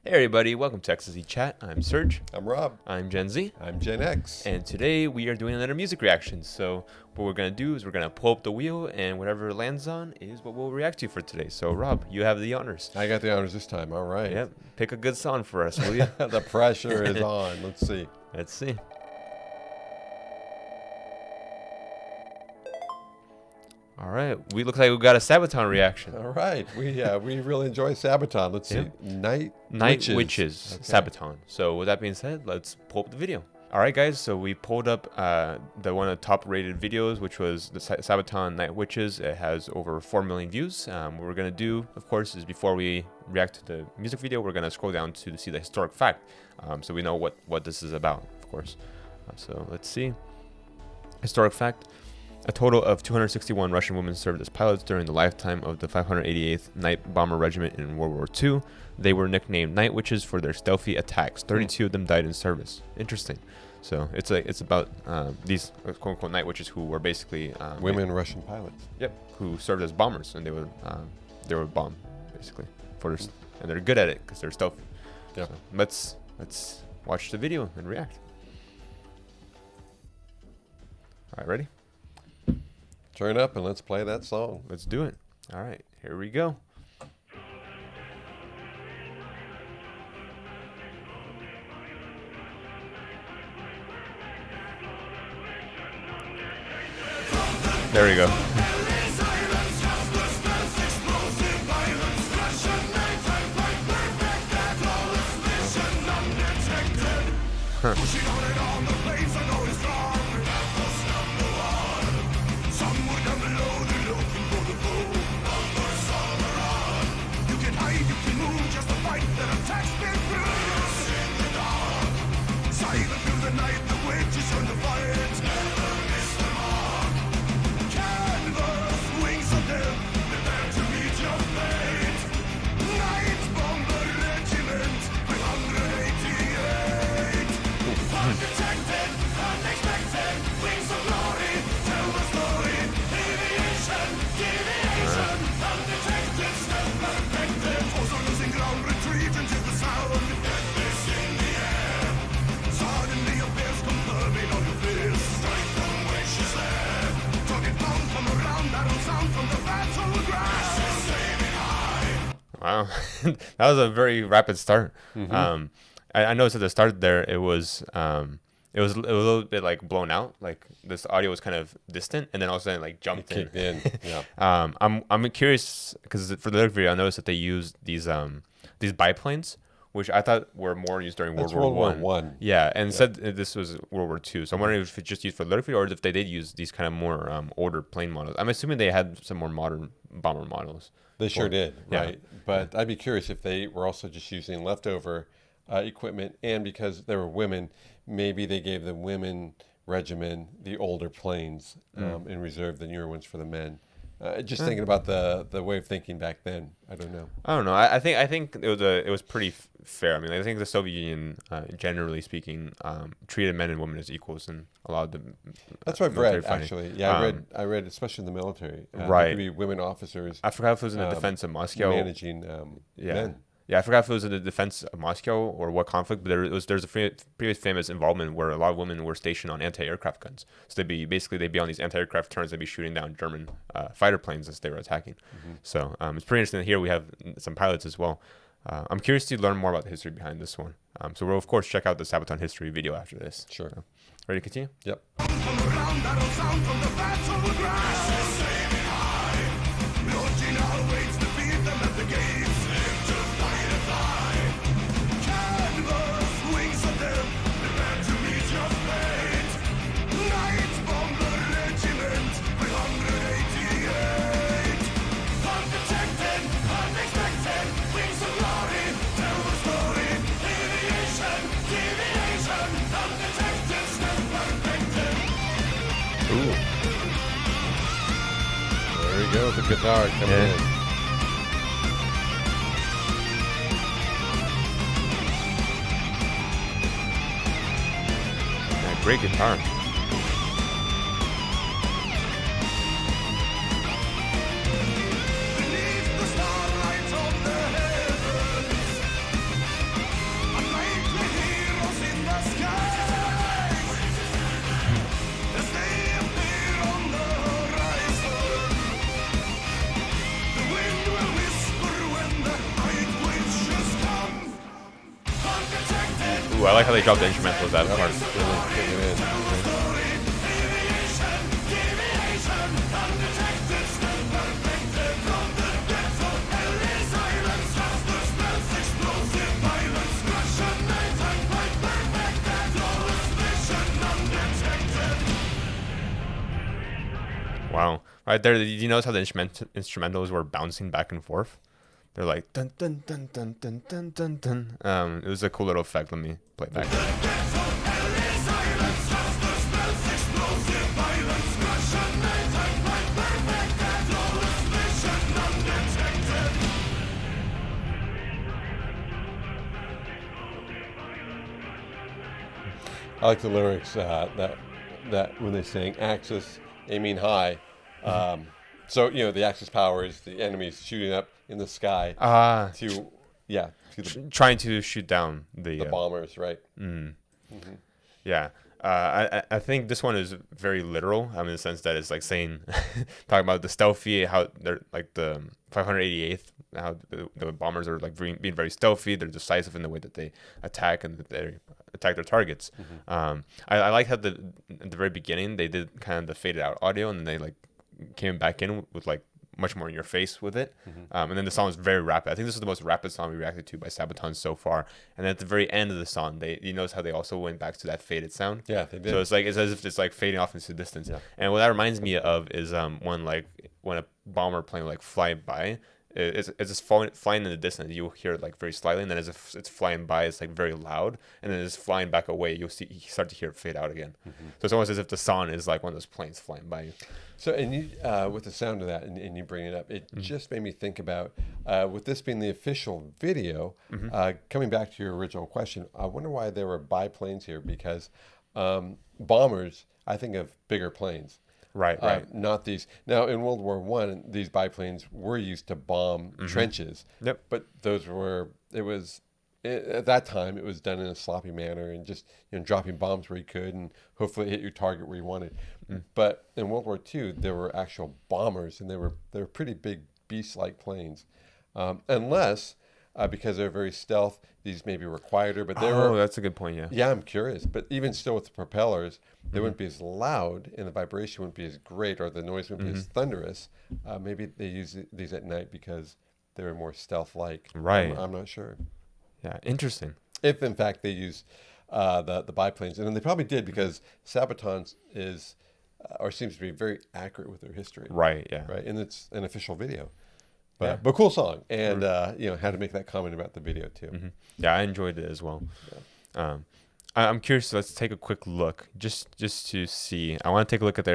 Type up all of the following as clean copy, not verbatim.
Hey everybody, welcome to XZ Chat. I'm Serge. I'm Rob. I'm Gen Z. I'm Gen X. And today we are doing another music reaction. So what we're going to do is we're going to pull up the wheel and whatever it lands on is what we'll react to for today. So Rob, you have the honors. I got the honors this time. All right. Yep. Pick a good song for us, will you? The pressure is on. Let's see. Let's see. All right. We look like we got a Sabaton reaction. All right. We really enjoy Sabaton. Let's see. Night Witches. Witches. Okay. Sabaton. So with that being said, let's pull up the video. All right, guys. So we pulled up the one of the top rated videos, which was the Sabaton Night Witches. It has over 4 million views. What we're going to do, of course, is before we react to the music video, we're going to scroll down to see the historic fact. So we know what this is about, of course. So let's see. Historic fact. A total of 261 Russian women served as pilots during the lifetime of the 588th Night Bomber Regiment in World War II. They were nicknamed Night Witches for their stealthy attacks. 32 of them died in service. Interesting. So it's about these quote unquote night witches who were basically women Russian pilots. Yep, who served as bombers, and they would bomb basically and they're good at it because they're stealthy. Yeah. So let's watch the video and react. All right, ready? Turn up and let's play that song. Let's do it. All right, here we go. There we go. Wow, that was a very rapid start. Mm-hmm. I noticed at the start there it was a little bit like blown out, like this audio was kind of distant, and then all of a sudden like jumped in. Yeah. I'm curious because for the lyric video I noticed that they used these biplanes, which I thought were more used during World War One. Yeah, and said this was World War II. So I'm wondering if it's just used for the lyric video or if they did use these kind of more older plane models. I'm assuming they had some more modern bomber models. They sure did, right? Yeah. But I'd be curious if they were also just using leftover equipment, and because there were women, maybe they gave the women regimen the older planes and reserved the newer ones for the men. Just thinking about the way of thinking back then. I don't know. I think it was pretty fair. I mean, I think the Soviet Union, generally speaking, treated men and women as equals in a lot of the. That's what I've read actually. Yeah, I read especially in the military. Right. There could be women officers. I forgot if it was in the defense of Moscow. Managing men. Yeah, I forgot if it was in the defense of Moscow or what conflict, but there's a previous famous involvement where a lot of women were stationed on anti-aircraft guns. So they'd be on these anti-aircraft turrets, they'd be shooting down German fighter planes as they were attacking. So it's pretty interesting. Here we have some pilots as well. I'm curious to learn more about the history behind this one. So we'll of course check out the Sabaton history video after this. Sure. So, ready to continue? Yep. There we go, the guitar coming in. Yeah, great guitar. Ooh, I like how they dropped the instrumental of that part. Really putting it in. Wow. Right there, did you notice how the instrumentals were bouncing back and forth? They're like dun dun dun dun dun dun dun dun. It was a cool little effect. Let me play it back. I like the lyrics that when they sing "Axis aiming high," so the Axis power is the enemies shooting up in the sky Ah, to the trying to shoot down the bombers, right? yeah. I think this one is very literal. In the sense that it's like saying, talking about the stealthy, how they're like the 588th, how the bombers are like being very stealthy. They're decisive in the way that they attack and that they attack their targets. I like how at the very beginning they did kind of the faded out audio, and then they like came back in with like much more in your face with it. And then the song is very rapid. I think this is the most rapid song we reacted to by Sabaton so far. And then at the very end of the song, you notice how they also went back to that faded sound. Yeah, they did. So it's as if it's like fading off into the distance. Yeah. And what that reminds me of is when a bomber plane like fly by. It's just flying in the distance. You'll hear it like very slightly, and then as if it's flying by, it's like very loud, and then it's flying back away. You start to hear it fade out again. So it's almost as if the song is like one of those planes flying by you. So, and you, with the sound of that, and you bring it up, it just made me think about, with this being the official video, coming back to your original question, I wonder why there were biplanes here, because bombers, I think of bigger planes. Right. Not these. Now, in World War One, these biplanes were used to bomb trenches. Yep. But at that time, it was done in a sloppy manner and just dropping bombs where you could and hopefully hit your target where you wanted. But in World War II, there were actual bombers, and they were pretty big beast-like planes, unless. Because they're very stealth, these maybe were quieter, but they were. Oh, that's a good point. Yeah. Yeah, I'm curious, but even still, with the propellers, they wouldn't be as loud, and the vibration wouldn't be as great, or the noise wouldn't be as thunderous. Maybe they use these at night because they were more stealth-like. Right. I'm not sure. Yeah. Interesting. If in fact they use the biplanes, and then they probably did, because Sabaton is or seems to be very accurate with their history. Right. Yeah. Right, and it's an official video. But cool song, and had to make that comment about the video too. Yeah, I enjoyed it as well. Yeah. I'm curious. Let's take a quick look, just to see. I want to take a look at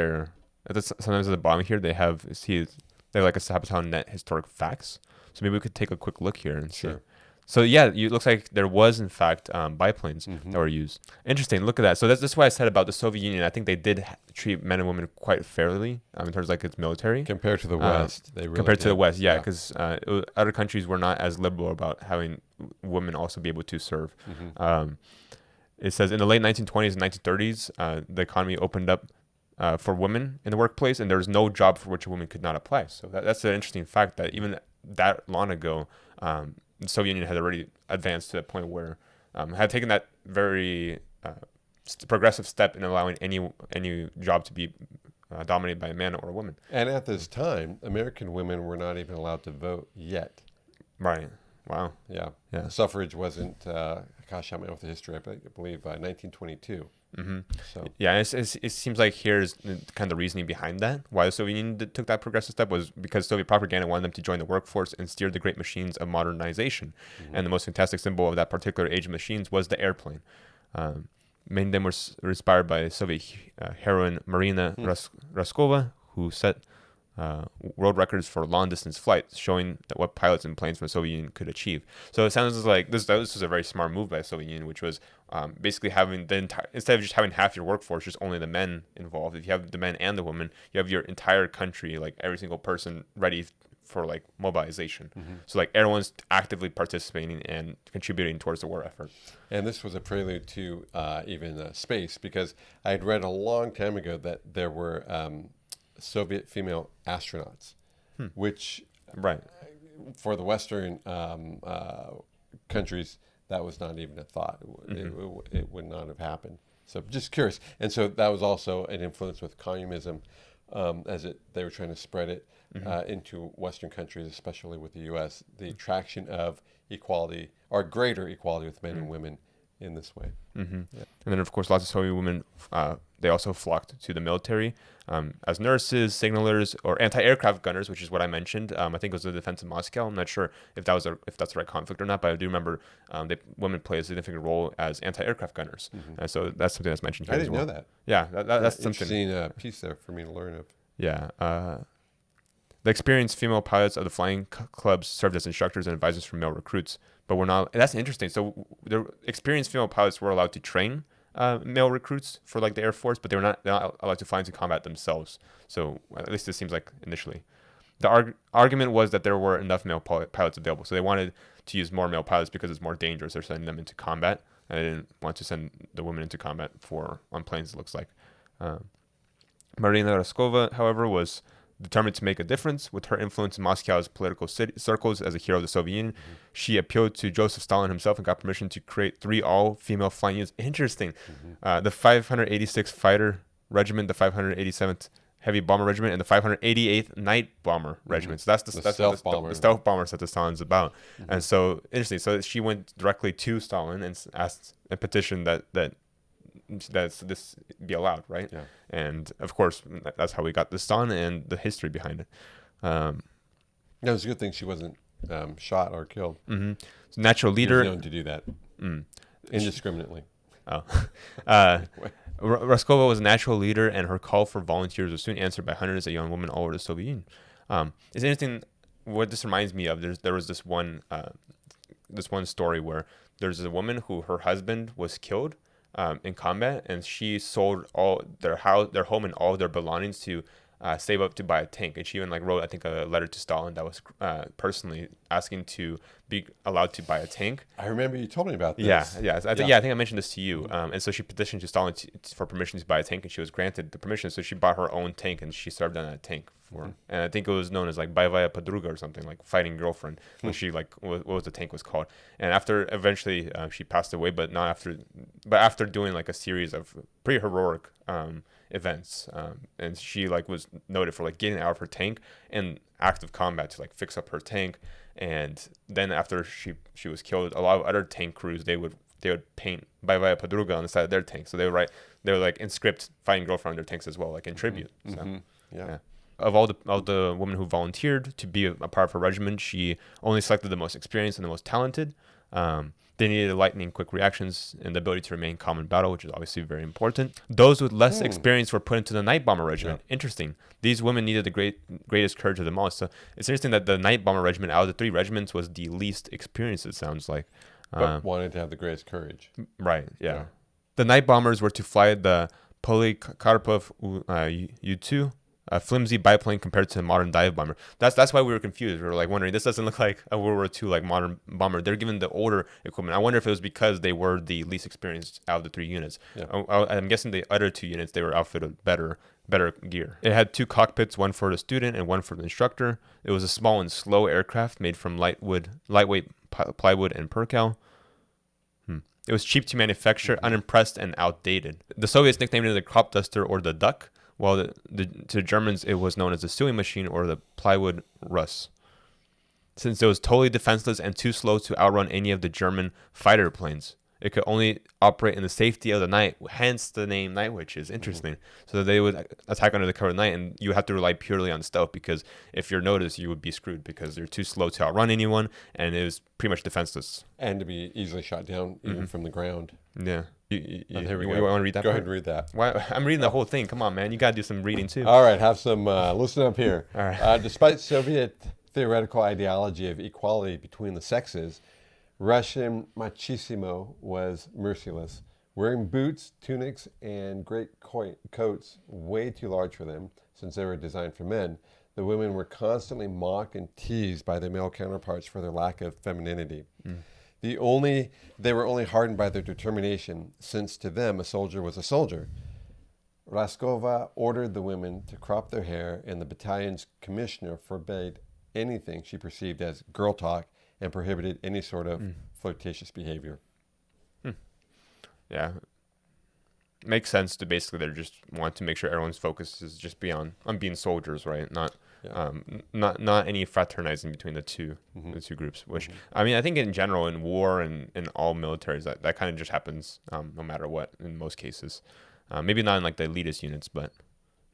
sometimes at the bottom here they have like a Sabaton Net historic facts. So maybe we could take a quick look here and see. Sure. So yeah, it looks like there was in fact biplanes that were used. Interesting. Look at that. So that's why I said about the Soviet Union. I think they did treat men and women quite fairly in terms of like its military Compared to the West, they really compared to did. the West. Yeah, because other countries were not as liberal about having women also be able to serve. It says in the late 1920s and 1930s, the economy opened up for women in the workplace, and there was no job for which a woman could not apply. So that's an interesting fact that even that long ago, the Soviet Union had already advanced to the point where had taken that very progressive step in allowing any job to be dominated by a man or a woman. And at this time, American women were not even allowed to vote yet. Right. Wow. Yeah. Yeah. Suffrage wasn't. Gosh, I'm out with the history. I believe 1922. So yeah, it seems like here's kind of the reasoning behind that. Why the Soviet Union took that progressive step was because Soviet propaganda wanted them to join the workforce and steer the great machines of modernization. And the most fantastic symbol of that particular age of machines was the airplane. Many of them were inspired by Soviet heroine Marina Raskova, who set world records for long-distance flights, showing that what pilots and planes from the Soviet Union could achieve. So it sounds like this was a very smart move by the Soviet Union, which was basically having instead of just having half your workforce, just only the men involved. If you have the men and the women, you have your entire country, like every single person, ready for like mobilization. So like everyone's actively participating and contributing towards the war effort. And this was a prelude to even space, because I had read a long time ago that there were Soviet female astronauts, which Right. for the Western countries, that was not even a thought. It would not have happened. So just curious. And so that was also an influence with communism, they were trying to spread it into Western countries, especially with the U.S. The attraction of equality or greater equality with men and women in this way. Yeah. And then, of course, lots of Soviet women, they also flocked to the military as nurses, signalers, or anti-aircraft gunners, which is what I mentioned. I think it was the defense of Moscow. I'm not sure if that's the right conflict or not, but I do remember women play a significant role as anti-aircraft gunners. And so that's something that's mentioned here I as didn't well. know that. Yeah, that's something. Interesting piece there for me to learn of. Yeah. The experienced female pilots of the flying clubs served as instructors and advisors for male recruits, but were not. That's interesting. So the experienced female pilots were allowed to train male recruits for like the Air Force, but they're not allowed to fly into combat themselves. So at least it seems like initially. The argument was that there were enough male pilots available, so they wanted to use more male pilots because it's more dangerous. They're sending them into combat, and they didn't want to send the women into combat on planes. It looks like. Marina Raskova, however, was determined to make a difference. With her influence in Moscow's political circles as a hero of the Soviet Union, she appealed to Joseph Stalin himself and got permission to create 3 all-female flying units. Interesting. The 586th Fighter Regiment, the 587th Heavy Bomber Regiment, and the 588th Night Bomber Regiment. So that's the stealth bombers that the Stalin's about. And so, interesting. So she went directly to Stalin and asked a petition that this be allowed, right? Yeah. And of course, that's how we got this done and the history behind it. It was a good thing she wasn't shot or killed. So natural leader. She was known to do that indiscriminately. Raskova was a natural leader, and her call for volunteers was soon answered by hundreds of young women all over the Soviet Union. It's interesting. What this reminds me of, there was this one story where there's a woman who her husband was killed in combat, and she sold all their home and all of their belongings to save up to buy a tank. And she even wrote, I think, a letter to Stalin that was personally asking to be allowed to buy a tank. I remember you told me about this. Yeah. I think I mentioned this to you. And so she petitioned to Stalin for permission to buy a tank, and she was granted the permission. So she bought her own tank, and she served on that tank and I think it was known as Boyovaya Podruga or something, like fighting girlfriend. When she what was the tank was called. And after eventually she passed away, but after doing a series of pretty heroic events, and she was noted for getting out of her tank in active combat to fix up her tank. And then after she was killed, a lot of other tank crews, they would paint Boyovaya Podruga on the side of their tank. So they would inscript fighting girlfriend on their tanks as well, in tribute. So, yeah. Of all the women who volunteered to be a part of her regiment, she only selected the most experienced and the most talented. They needed lightning quick reactions and the ability to remain calm in battle, which is obviously very important. Those with less experience were put into the Night Bomber Regiment. Yeah. Interesting. These women needed the greatest courage of them all. So it's interesting that the Night Bomber Regiment, out of the 3 regiments, was the least experienced, it sounds like. But wanted to have the greatest courage. Right, yeah. The Night Bombers were to fly the Polikarpov U-2, a flimsy biplane compared to a modern dive bomber. That's why we were confused. We were wondering, this doesn't look like a World War II modern bomber. They're given the older equipment. I wonder if it was because they were the least experienced out of the 3 units. Yeah. I'm guessing the other 2 units, they were outfitted better gear. It had 2 cockpits, one for the student and one for the instructor. It was a small and slow aircraft made from lightweight plywood and percal. It was cheap to manufacture, unimpressed, and outdated. The Soviets nicknamed it the crop duster or the duck, while to Germans it was known as the sewing machine or the plywood Russ. Since it was totally defenseless and too slow to outrun any of the German fighter planes, it could only operate in the safety of the night, hence the name Night Witches. Interesting. So that they would attack under the cover of night, and you have to rely purely on stealth, because if you're noticed, you would be screwed because they're too slow to outrun anyone, and it was pretty much defenseless. And to be easily shot down even from the ground. Yeah. Here we go. You want to read that? Go ahead and read that. Why? I'm reading the whole thing. Come on, man. You got to do some reading too. All right. Have some, listen up here. All right. Despite Soviet theoretical ideology of equality between the sexes, Russian machismo was merciless. Wearing boots, tunics, and great coats way too large for them, since they were designed for men, the women were constantly mocked and teased by their male counterparts for their lack of femininity. They were only hardened by their determination, since to them a soldier was a soldier. Raskova ordered the women to crop their hair, and the battalion's commissioner forbade anything she perceived as girl talk and prohibited any sort of flirtatious behavior. Yeah. Makes sense to basically they just want to make sure everyone's focus is just on being soldiers, right? Not not any fraternizing between the two groups. Which I mean, I think in general in war and in all militaries that kind of just happens no matter what in most cases. Maybe not in like the elitist units, but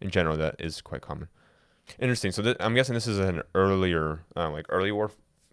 in general that is quite common. Interesting. So I'm guessing this is an earlier like early war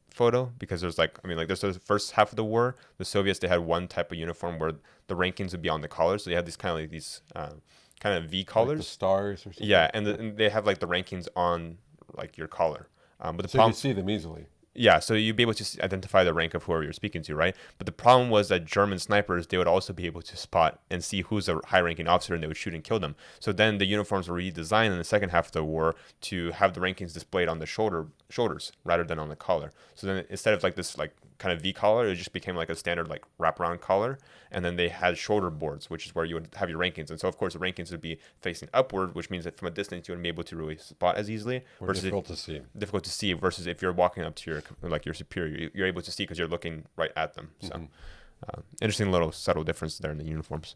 photo, because there's like, I mean, like there's the first half of the war, the Soviets, they had one type of uniform where the rankings would be on the collar, so they had these kind of like these kind of V collars, like the stars or something. Yeah, and they have like the rankings on like your collar, but the So problem, you can see them easily. yeah, so you'd be able to identify the rank of whoever you're speaking to, right? But the problem was that German snipers, they would also be able to spot and see who's a high-ranking officer, and they would shoot and kill them. So then the uniforms were redesigned in the second half of the war to have the rankings displayed on the shoulders rather than on the collar. So then instead of like this like kind of V collar, it just became like a standard like wraparound collar. And then they had shoulder boards, which is where you would have your rankings. And so of course the rankings would be facing upward, which means that from a distance you wouldn't be able to really spot as easily. Or difficult to see Versus if you're walking up to your superior, you're able to see because you're looking right at them. So interesting little subtle difference there in the uniforms.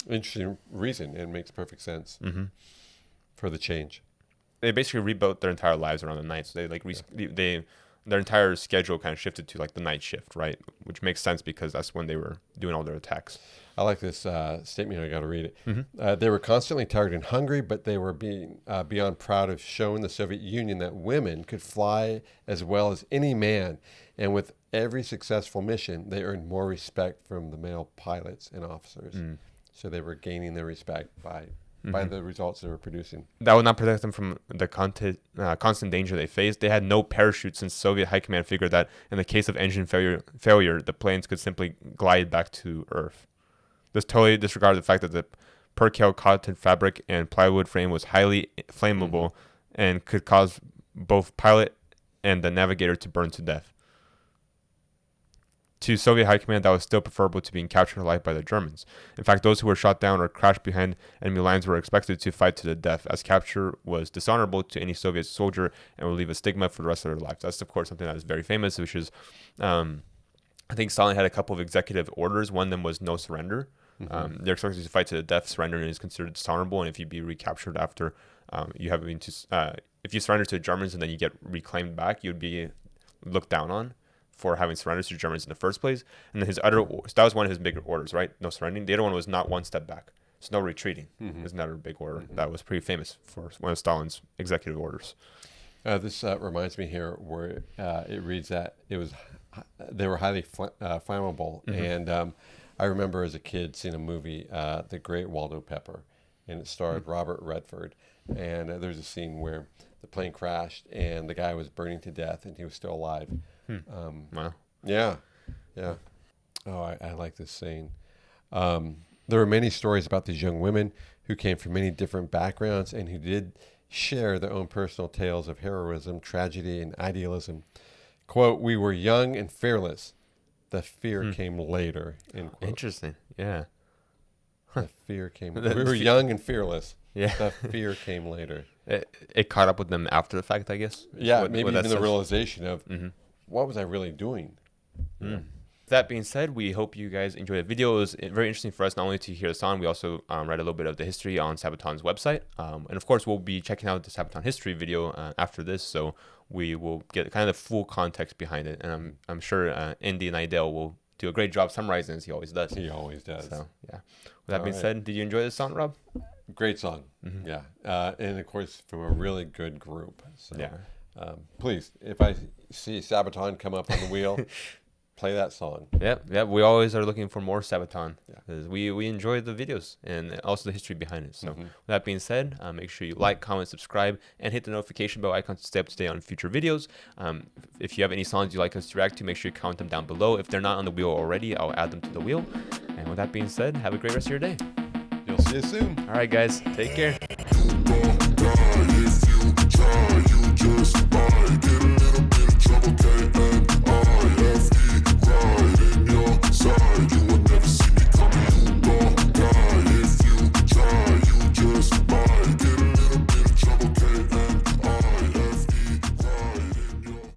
Interesting reason. It makes perfect sense for the change. They basically rebuilt their entire lives around the night. So they like their entire schedule kind of shifted to like the night shift, right? Which makes sense because that's when they were doing all their attacks. I like this statement. I got to read it. They were constantly tired and hungry, but they were being beyond proud of showing the Soviet Union that women could fly as well as any man. And with every successful mission, they earned more respect from the male pilots and officers. So they were gaining their respect by the results they were producing. That would not protect them from the constant danger they faced. They had no parachutes, since Soviet high command figured that in the case of engine failure, the planes could simply glide back to Earth. This totally disregarded the fact that the percale cotton fabric and plywood frame was highly flammable and could cause both pilot and the navigator to burn to death. To Soviet high command, that was still preferable to being captured alive by the Germans. In fact, those who were shot down or crashed behind enemy lines were expected to fight to the death, as capture was dishonorable to any Soviet soldier and would leave a stigma for the rest of their lives. That's, of course, something that is very famous, which is, I think Stalin had a couple of executive orders. One of them was no surrender. They're expected to fight to the death. Surrendering is considered dishonorable, and if you be recaptured after if you surrender to the Germans and then you get reclaimed back, you'd be looked down on for having surrendered to the Germans in the first place. And then that was one of his bigger orders, right? No surrendering. The other one was not one step back. So no retreating. Is another big order that was pretty famous for one of Stalin's executive orders. This reminds me here where it reads that they were highly flammable. And I remember as a kid seeing a movie, The Great Waldo Pepper, and it starred Robert Redford. And there's a scene where the plane crashed and the guy was burning to death and he was still alive. Wow. Yeah. Oh, I like this scene. There were many stories about these young women who came from many different backgrounds and who did share their own personal tales of heroism, tragedy, and idealism. Quote, "We were young and fearless. The fear came later." End quote. Interesting. Yeah. The fear came later. We were young and fearless. Yeah. The fear came later. It caught up with them after the fact, I guess. Yeah, maybe even the realization of what was I really doing? That being said, we hope you guys enjoyed the video. It was very interesting for us not only to hear the song, we also read a little bit of the history on Sabaton's website. And of course, we'll be checking out the Sabaton history video after this, so we will get kind of the full context behind it. And I'm sure Indy and Idell will do a great job summarizing, as he always does. He always does. So, yeah. With that being said, did you enjoy this song, Rob? Great song. Yeah. And of course, from a really good group. So, yeah. Please, if I see Sabaton come up on the wheel, play that song. Yeah. We always are looking for more Sabaton. Because we enjoy the videos and also the history behind it. So with that being said, make sure you like, comment, subscribe, and hit the notification bell icon to stay up to date on future videos. If you have any songs you'd like us to react to, make sure you comment them down below. If they're not on the wheel already, I'll add them to the wheel. And with that being said, have a great rest of your day. You'll see you soon. All right, guys. Take care. If you try, you just